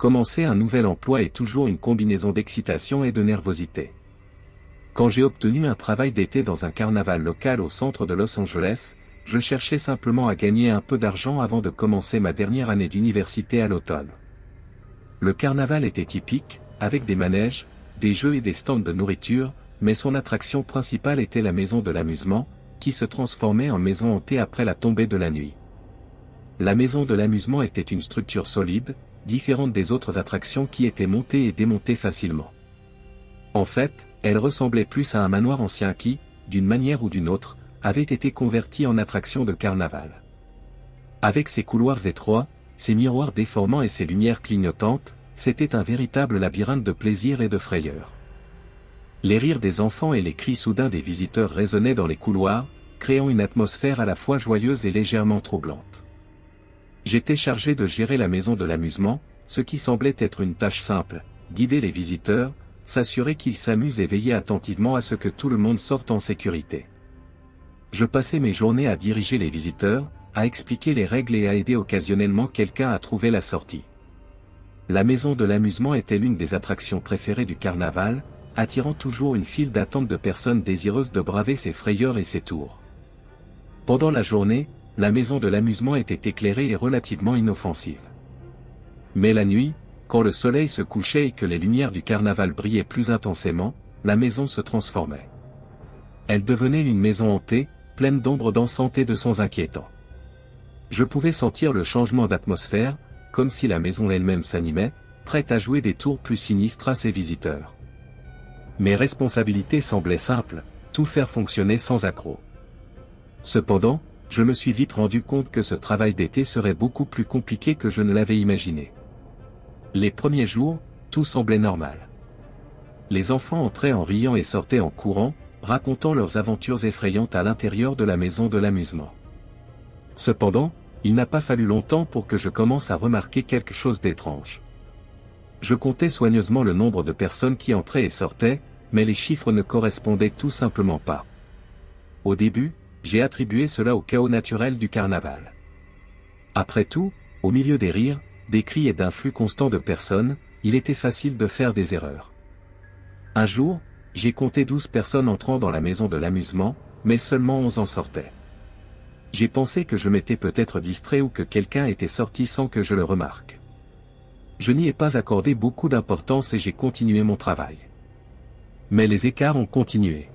commencer un nouvel emploi est toujours une combinaison d'excitation et de nervosité. Quand j'ai obtenu un travail d'été dans un carnaval local au centre de Los Angeles, je cherchais simplement à gagner un peu d'argent avant de commencer ma dernière année d'université à l'automne. Le carnaval était typique, avec des manèges, des jeux et des stands de nourriture, mais son attraction principale était la maison de l'amusement, qui se transformait en maison hantée après la tombée de la nuit. La maison de l'amusement était une structure solide, différente des autres attractions qui étaient montées et démontées facilement. En fait, elle ressemblait plus à un manoir ancien qui, d'une manière ou d'une autre, avait été converti en attraction de carnaval. Avec ses couloirs étroits, ses miroirs déformants et ses lumières clignotantes, c'était un véritable labyrinthe de plaisir et de frayeur. Les rires des enfants et les cris soudains des visiteurs résonnaient dans les couloirs, créant une atmosphère à la fois joyeuse et légèrement troublante. J'étais chargé de gérer la maison de l'amusement, ce qui semblait être une tâche simple, guider les visiteurs, s'assurer qu'ils s'amusent et veiller attentivement à ce que tout le monde sorte en sécurité. Je passais mes journées à diriger les visiteurs, à expliquer les règles et à aider occasionnellement quelqu'un à trouver la sortie. La maison de l'amusement était l'une des attractions préférées du carnaval, attirant toujours une file d'attente de personnes désireuses de braver ses frayeurs et ses tours. Pendant la journée, la maison de l'amusement était éclairée et relativement inoffensive. Mais la nuit, quand le soleil se couchait et que les lumières du carnaval brillaient plus intensément, la maison se transformait. Elle devenait une maison hantée, pleine d'ombres dansantes et de sons inquiétants. Je pouvais sentir le changement d'atmosphère, comme si la maison elle-même s'animait, prête à jouer des tours plus sinistres à ses visiteurs. Mes responsabilités semblaient simples, tout faire fonctionner sans accroc. Cependant, je me suis vite rendu compte que ce travail d'été serait beaucoup plus compliqué que je ne l'avais imaginé. Les premiers jours, tout semblait normal. Les enfants entraient en riant et sortaient en courant, racontant leurs aventures effrayantes à l'intérieur de la maison de l'amusement. Cependant, il n'a pas fallu longtemps pour que je commence à remarquer quelque chose d'étrange. Je comptais soigneusement le nombre de personnes qui entraient et sortaient, mais les chiffres ne correspondaient tout simplement pas. Au début, j'ai attribué cela au chaos naturel du carnaval. Après tout, au milieu des rires, des cris et d'un flux constant de personnes, il était facile de faire des erreurs. Un jour, j'ai compté 12 personnes entrant dans la maison de l'amusement, mais seulement 11 en sortaient. J'ai pensé que je m'étais peut-être distrait ou que quelqu'un était sorti sans que je le remarque. Je n'y ai pas accordé beaucoup d'importance et j'ai continué mon travail. Mais les écarts ont continué.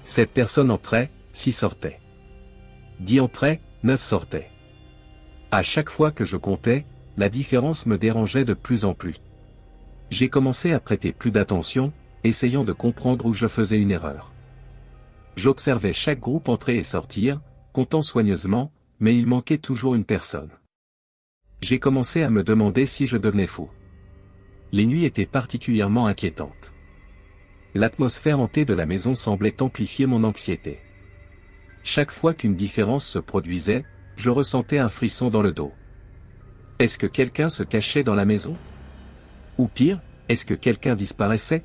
7 personnes entraient, 6 sortaient. 10 entraient, 9 sortaient. À chaque fois que je comptais, la différence me dérangeait de plus en plus. J'ai commencé à prêter plus d'attention, essayant de comprendre où je faisais une erreur. J'observais chaque groupe entrer et sortir, comptant soigneusement, mais il manquait toujours une personne. J'ai commencé à me demander si je devenais fou. Les nuits étaient particulièrement inquiétantes. L'atmosphère hantée de la maison semblait amplifier mon anxiété. Chaque fois qu'une différence se produisait, je ressentais un frisson dans le dos. Est-ce que quelqu'un se cachait dans la maison? Ou pire, est-ce que quelqu'un disparaissait?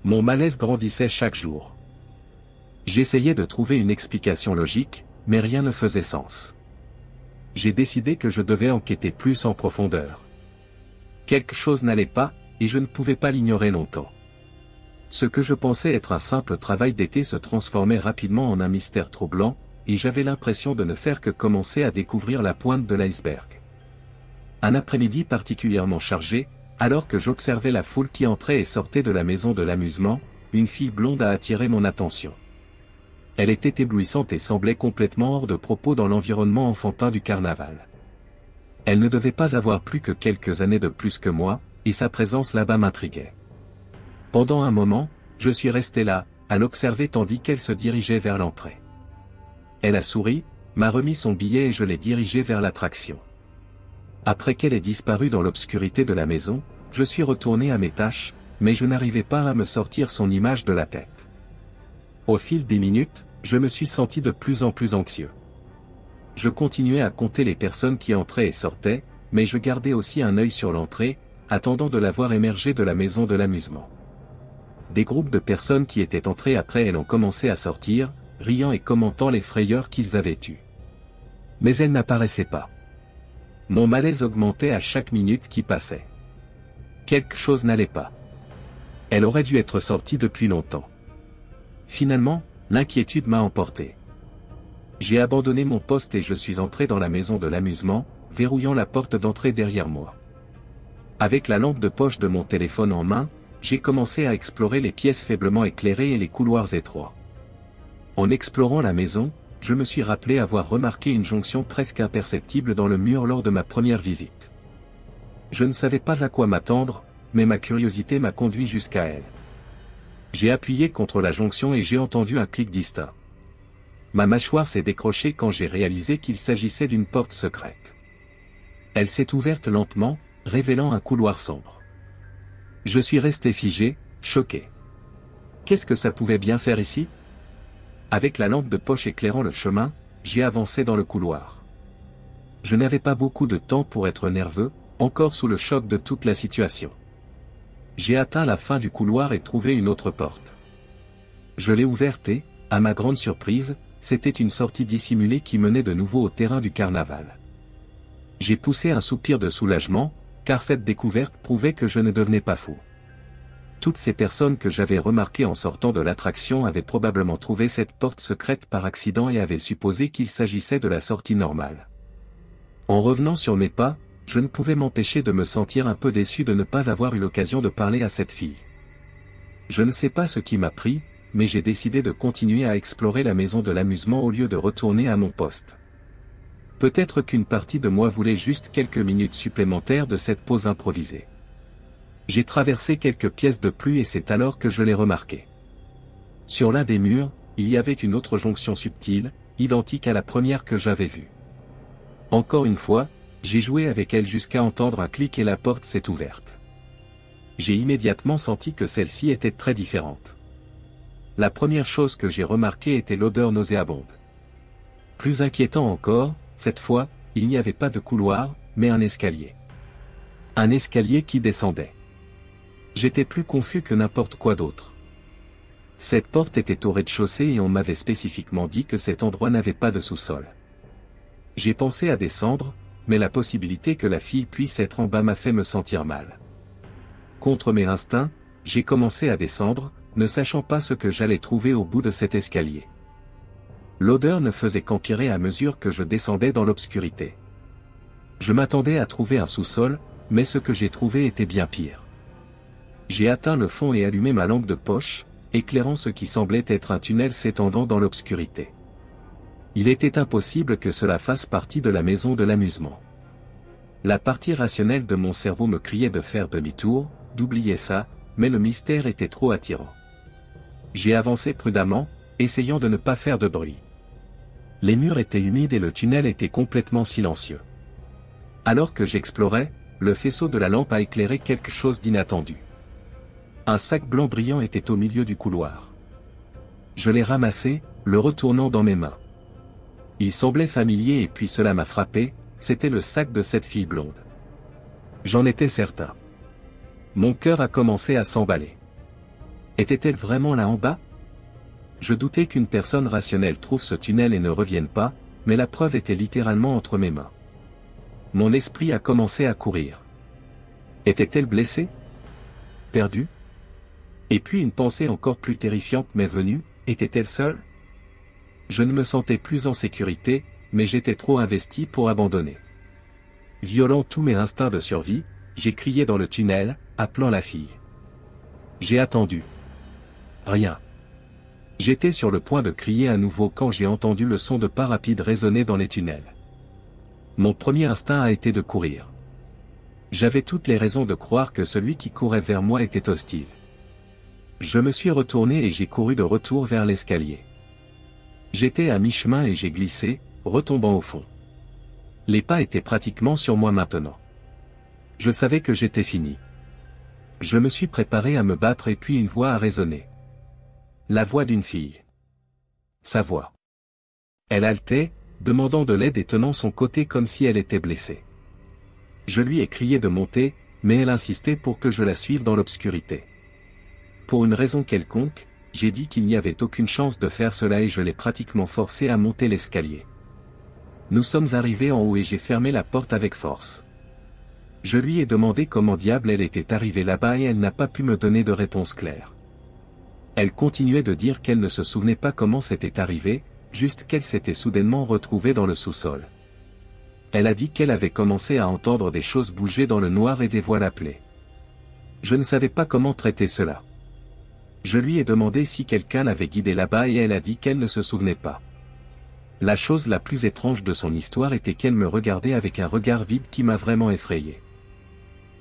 Mon malaise grandissait chaque jour. J'essayais de trouver une explication logique, mais rien ne faisait sens. J'ai décidé que je devais enquêter plus en profondeur. Quelque chose n'allait pas, et je ne pouvais pas l'ignorer longtemps. Ce que je pensais être un simple travail d'été se transformait rapidement en un mystère troublant, et j'avais l'impression de ne faire que commencer à découvrir la pointe de l'iceberg. Un après-midi particulièrement chargé, alors que j'observais la foule qui entrait et sortait de la maison de l'amusement, une fille blonde a attiré mon attention. Elle était éblouissante et semblait complètement hors de propos dans l'environnement enfantin du carnaval. Elle ne devait pas avoir plus que quelques années de plus que moi, et sa présence là-bas m'intriguait. Pendant un moment, je suis resté là, à l'observer tandis qu'elle se dirigeait vers l'entrée. Elle a souri, m'a remis son billet et je l'ai dirigée vers l'attraction. Après qu'elle ait disparu dans l'obscurité de la maison, je suis retourné à mes tâches, mais je n'arrivais pas à me sortir son image de la tête. Au fil des minutes, je me suis senti de plus en plus anxieux. Je continuais à compter les personnes qui entraient et sortaient, mais je gardais aussi un œil sur l'entrée, attendant de la voir émerger de la maison de l'amusement. Des groupes de personnes qui étaient entrées après elle ont commencé à sortir, riant et commentant les frayeurs qu'ils avaient eues. Mais elle n'apparaissait pas. Mon malaise augmentait à chaque minute qui passait. Quelque chose n'allait pas. Elle aurait dû être sortie depuis longtemps. Finalement, l'inquiétude m'a emporté. J'ai abandonné mon poste et je suis entré dans la maison de l'amusement, verrouillant la porte d'entrée derrière moi. Avec la lampe de poche de mon téléphone en main, j'ai commencé à explorer les pièces faiblement éclairées et les couloirs étroits. En explorant la maison, je me suis rappelé avoir remarqué une jonction presque imperceptible dans le mur lors de ma première visite. Je ne savais pas à quoi m'attendre, mais ma curiosité m'a conduit jusqu'à elle. J'ai appuyé contre la jonction et j'ai entendu un clic distinct. Ma mâchoire s'est décrochée quand j'ai réalisé qu'il s'agissait d'une porte secrète. Elle s'est ouverte lentement, révélant un couloir sombre. Je suis resté figé, choqué. Qu'est-ce que ça pouvait bien faire ici? Avec la lampe de poche éclairant le chemin, j'ai avancé dans le couloir. Je n'avais pas beaucoup de temps pour être nerveux, encore sous le choc de toute la situation. J'ai atteint la fin du couloir et trouvé une autre porte. Je l'ai ouverte et, à ma grande surprise, c'était une sortie dissimulée qui menait de nouveau au terrain du carnaval. J'ai poussé un soupir de soulagement, car cette découverte prouvait que je ne devenais pas fou. Toutes ces personnes que j'avais remarquées en sortant de l'attraction avaient probablement trouvé cette porte secrète par accident et avaient supposé qu'il s'agissait de la sortie normale. En revenant sur mes pas, je ne pouvais m'empêcher de me sentir un peu déçu de ne pas avoir eu l'occasion de parler à cette fille. Je ne sais pas ce qui m'a pris, mais j'ai décidé de continuer à explorer la maison de l'amusement au lieu de retourner à mon poste. Peut-être qu'une partie de moi voulait juste quelques minutes supplémentaires de cette pause improvisée. J'ai traversé quelques pièces de plus et c'est alors que je l'ai remarqué. Sur l'un des murs, il y avait une autre jonction subtile, identique à la première que j'avais vue. Encore une fois, j'ai joué avec elle jusqu'à entendre un clic et la porte s'est ouverte. J'ai immédiatement senti que celle-ci était très différente. La première chose que j'ai remarquée était l'odeur nauséabonde. Plus inquiétant encore, cette fois, il n'y avait pas de couloir, mais un escalier. Un escalier qui descendait. J'étais plus confus que n'importe quoi d'autre. Cette porte était au rez-de-chaussée et on m'avait spécifiquement dit que cet endroit n'avait pas de sous-sol. J'ai pensé à descendre, mais la possibilité que la fille puisse être en bas m'a fait me sentir mal. Contre mes instincts, j'ai commencé à descendre, ne sachant pas ce que j'allais trouver au bout de cet escalier. L'odeur ne faisait qu'empirer à mesure que je descendais dans l'obscurité. Je m'attendais à trouver un sous-sol, mais ce que j'ai trouvé était bien pire. J'ai atteint le fond et allumé ma lampe de poche, éclairant ce qui semblait être un tunnel s'étendant dans l'obscurité. Il était impossible que cela fasse partie de la maison de l'amusement. La partie rationnelle de mon cerveau me criait de faire demi-tour, d'oublier ça, mais le mystère était trop attirant. J'ai avancé prudemment, essayant de ne pas faire de bruit. Les murs étaient humides et le tunnel était complètement silencieux. Alors que j'explorais, le faisceau de la lampe a éclairé quelque chose d'inattendu. Un sac blanc brillant était au milieu du couloir. Je l'ai ramassé, le retournant dans mes mains. Il semblait familier et puis cela m'a frappé, c'était le sac de cette fille blonde. J'en étais certain. Mon cœur a commencé à s'emballer. Était-elle vraiment là en bas? Je doutais qu'une personne rationnelle trouve ce tunnel et ne revienne pas, mais la preuve était littéralement entre mes mains. Mon esprit a commencé à courir. Était-elle blessée? Perdue? Et puis une pensée encore plus terrifiante m'est venue, était-elle seule? Je ne me sentais plus en sécurité, mais j'étais trop investi pour abandonner. Violant tous mes instincts de survie, j'ai crié dans le tunnel, appelant la fille. J'ai attendu. Rien. J'étais sur le point de crier à nouveau quand j'ai entendu le son de pas rapides résonner dans les tunnels. Mon premier instinct a été de courir. J'avais toutes les raisons de croire que celui qui courait vers moi était hostile. Je me suis retourné et j'ai couru de retour vers l'escalier. J'étais à mi-chemin et j'ai glissé, retombant au fond. Les pas étaient pratiquement sur moi maintenant. Je savais que j'étais fini. Je me suis préparé à me battre et puis une voix a résonné. La voix d'une fille. Sa voix. Elle haletait, demandant de l'aide et tenant son côté comme si elle était blessée. Je lui ai crié de monter, mais elle insistait pour que je la suive dans l'obscurité. Pour une raison quelconque, j'ai dit qu'il n'y avait aucune chance de faire cela et je l'ai pratiquement forcée à monter l'escalier. Nous sommes arrivés en haut et j'ai fermé la porte avec force. Je lui ai demandé comment diable elle était arrivée là-bas et elle n'a pas pu me donner de réponse claire. Elle continuait de dire qu'elle ne se souvenait pas comment c'était arrivé, juste qu'elle s'était soudainement retrouvée dans le sous-sol. Elle a dit qu'elle avait commencé à entendre des choses bouger dans le noir et des voix l'appeler. Je ne savais pas comment traiter cela. Je lui ai demandé si quelqu'un l'avait guidée là-bas et elle a dit qu'elle ne se souvenait pas. La chose la plus étrange de son histoire était qu'elle me regardait avec un regard vide qui m'a vraiment effrayé.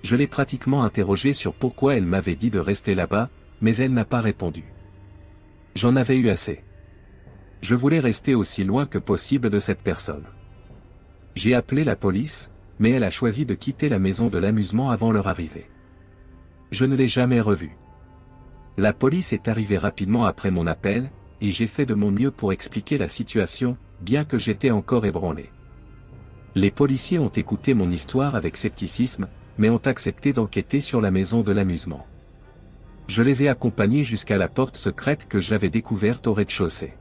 Je l'ai pratiquement interrogée sur pourquoi elle m'avait dit de rester là-bas, mais elle n'a pas répondu. J'en avais eu assez. Je voulais rester aussi loin que possible de cette personne. J'ai appelé la police, mais elle a choisi de quitter la maison de l'amusement avant leur arrivée. Je ne l'ai jamais revue. La police est arrivée rapidement après mon appel, et j'ai fait de mon mieux pour expliquer la situation, bien que j'étais encore ébranlé. Les policiers ont écouté mon histoire avec scepticisme, mais ont accepté d'enquêter sur la maison de l'amusement. Je les ai accompagnés jusqu'à la porte secrète que j'avais découverte au rez-de-chaussée.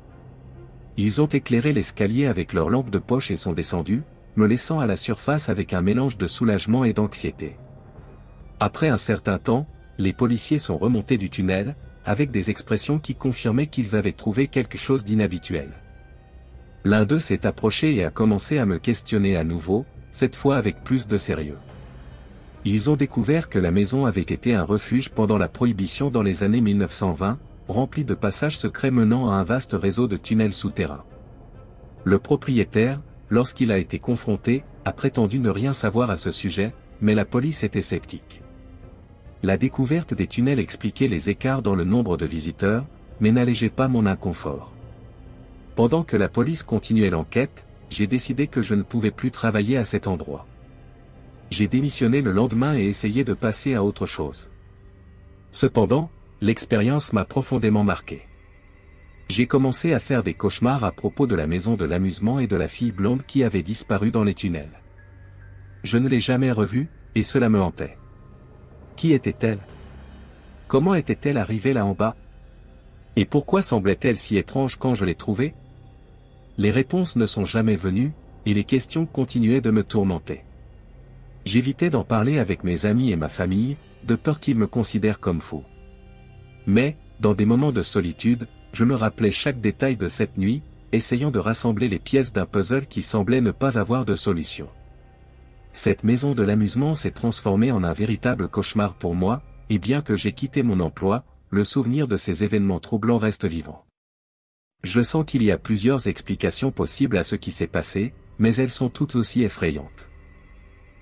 Ils ont éclairé l'escalier avec leurs lampes de poche et sont descendus, me laissant à la surface avec un mélange de soulagement et d'anxiété. Après un certain temps, les policiers sont remontés du tunnel, avec des expressions qui confirmaient qu'ils avaient trouvé quelque chose d'inhabituel. L'un d'eux s'est approché et a commencé à me questionner à nouveau, cette fois avec plus de sérieux. Ils ont découvert que la maison avait été un refuge pendant la Prohibition dans les années 1920, rempli de passages secrets menant à un vaste réseau de tunnels souterrains. Le propriétaire, lorsqu'il a été confronté, a prétendu ne rien savoir à ce sujet, mais la police était sceptique. La découverte des tunnels expliquait les écarts dans le nombre de visiteurs, mais n'allégeait pas mon inconfort. Pendant que la police continuait l'enquête, j'ai décidé que je ne pouvais plus travailler à cet endroit. J'ai démissionné le lendemain et essayé de passer à autre chose. Cependant, l'expérience m'a profondément marqué. J'ai commencé à faire des cauchemars à propos de la maison de l'amusement et de la fille blonde qui avait disparu dans les tunnels. Je ne l'ai jamais revue, et cela me hantait. Qui était-elle? Comment était-elle arrivée là en bas? Et pourquoi semblait-elle si étrange quand je l'ai trouvée? Les réponses ne sont jamais venues, et les questions continuaient de me tourmenter. J'évitais d'en parler avec mes amis et ma famille, de peur qu'ils me considèrent comme fou. Mais, dans des moments de solitude, je me rappelais chaque détail de cette nuit, essayant de rassembler les pièces d'un puzzle qui semblait ne pas avoir de solution. Cette maison de l'amusement s'est transformée en un véritable cauchemar pour moi, et bien que j'ai quitté mon emploi, le souvenir de ces événements troublants reste vivant. Je sens qu'il y a plusieurs explications possibles à ce qui s'est passé, mais elles sont toutes aussi effrayantes.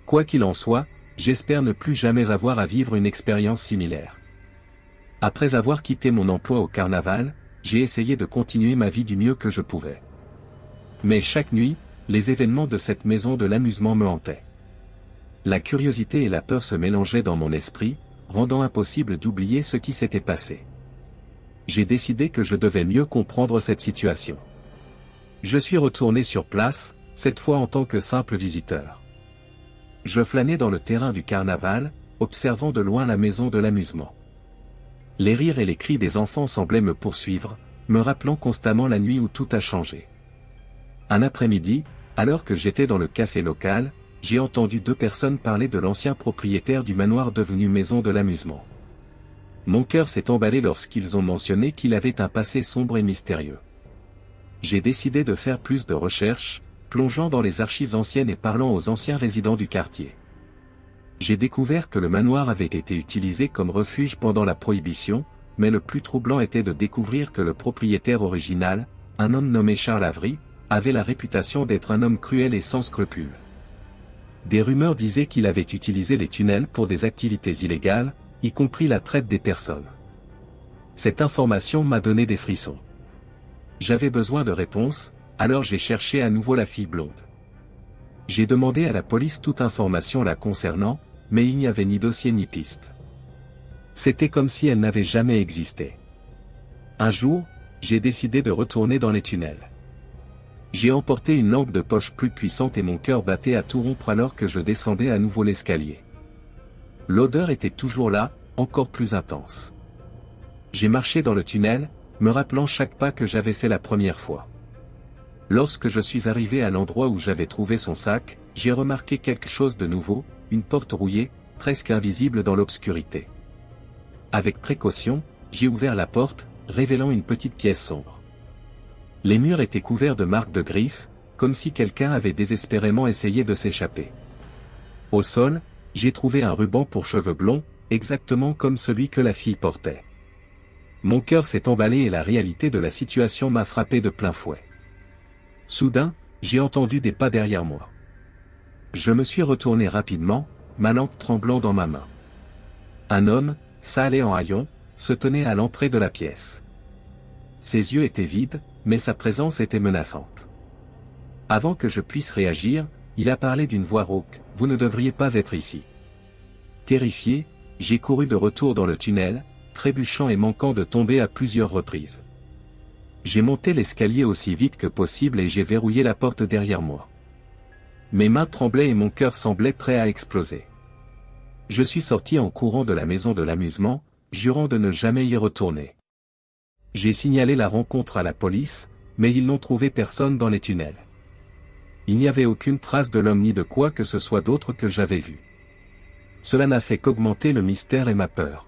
Quoi qu'il en soit, j'espère ne plus jamais avoir à vivre une expérience similaire. Après avoir quitté mon emploi au carnaval, j'ai essayé de continuer ma vie du mieux que je pouvais. Mais chaque nuit, les événements de cette maison de l'amusement me hantaient. La curiosité et la peur se mélangeaient dans mon esprit, rendant impossible d'oublier ce qui s'était passé. J'ai décidé que je devais mieux comprendre cette situation. Je suis retourné sur place, cette fois en tant que simple visiteur. Je flânais dans le terrain du carnaval, observant de loin la maison de l'amusement. Les rires et les cris des enfants semblaient me poursuivre, me rappelant constamment la nuit où tout a changé. Un après-midi, alors que j'étais dans le café local, j'ai entendu deux personnes parler de l'ancien propriétaire du manoir devenu maison de l'amusement. Mon cœur s'est emballé lorsqu'ils ont mentionné qu'il avait un passé sombre et mystérieux. J'ai décidé de faire plus de recherches, plongeant dans les archives anciennes et parlant aux anciens résidents du quartier. J'ai découvert que le manoir avait été utilisé comme refuge pendant la Prohibition, mais le plus troublant était de découvrir que le propriétaire original, un homme nommé Charles Avery, avait la réputation d'être un homme cruel et sans scrupules. Des rumeurs disaient qu'il avait utilisé les tunnels pour des activités illégales, y compris la traite des personnes. Cette information m'a donné des frissons. J'avais besoin de réponses, alors j'ai cherché à nouveau la fille blonde. J'ai demandé à la police toute information la concernant, mais il n'y avait ni dossier ni piste. C'était comme si elle n'avait jamais existé. Un jour, j'ai décidé de retourner dans les tunnels. J'ai emporté une lampe de poche plus puissante et mon cœur battait à tout rompre alors que je descendais à nouveau l'escalier. L'odeur était toujours là, encore plus intense. J'ai marché dans le tunnel, me rappelant chaque pas que j'avais fait la première fois. Lorsque je suis arrivé à l'endroit où j'avais trouvé son sac, j'ai remarqué quelque chose de nouveau, une porte rouillée, presque invisible dans l'obscurité. Avec précaution, j'ai ouvert la porte, révélant une petite pièce sombre. Les murs étaient couverts de marques de griffes, comme si quelqu'un avait désespérément essayé de s'échapper. Au sol, j'ai trouvé un ruban pour cheveux blonds, exactement comme celui que la fille portait. Mon cœur s'est emballé et la réalité de la situation m'a frappé de plein fouet. Soudain, j'ai entendu des pas derrière moi. Je me suis retourné rapidement, ma lampe tremblant dans ma main. Un homme, sale et en haillons, se tenait à l'entrée de la pièce. Ses yeux étaient vides, mais sa présence était menaçante. Avant que je puisse réagir, il a parlé d'une voix rauque, « Vous ne devriez pas être ici. » Terrifié, j'ai couru de retour dans le tunnel, trébuchant et manquant de tomber à plusieurs reprises. J'ai monté l'escalier aussi vite que possible et j'ai verrouillé la porte derrière moi. Mes mains tremblaient et mon cœur semblait prêt à exploser. Je suis sorti en courant de la maison de l'amusement, jurant de ne jamais y retourner. J'ai signalé la rencontre à la police, mais ils n'ont trouvé personne dans les tunnels. Il n'y avait aucune trace de l'homme ni de quoi que ce soit d'autre que j'avais vu. Cela n'a fait qu'augmenter le mystère et ma peur.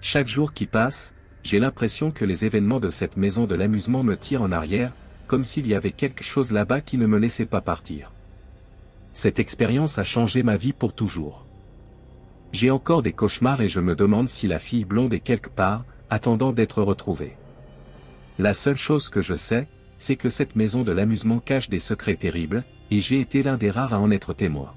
Chaque jour qui passe, j'ai l'impression que les événements de cette maison de l'amusement me tirent en arrière, comme s'il y avait quelque chose là-bas qui ne me laissait pas partir. Cette expérience a changé ma vie pour toujours. J'ai encore des cauchemars et je me demande si la fille blonde est quelque part, attendant d'être retrouvée. La seule chose que je sais, c'est que cette maison de l'amusement cache des secrets terribles, et j'ai été l'un des rares à en être témoin.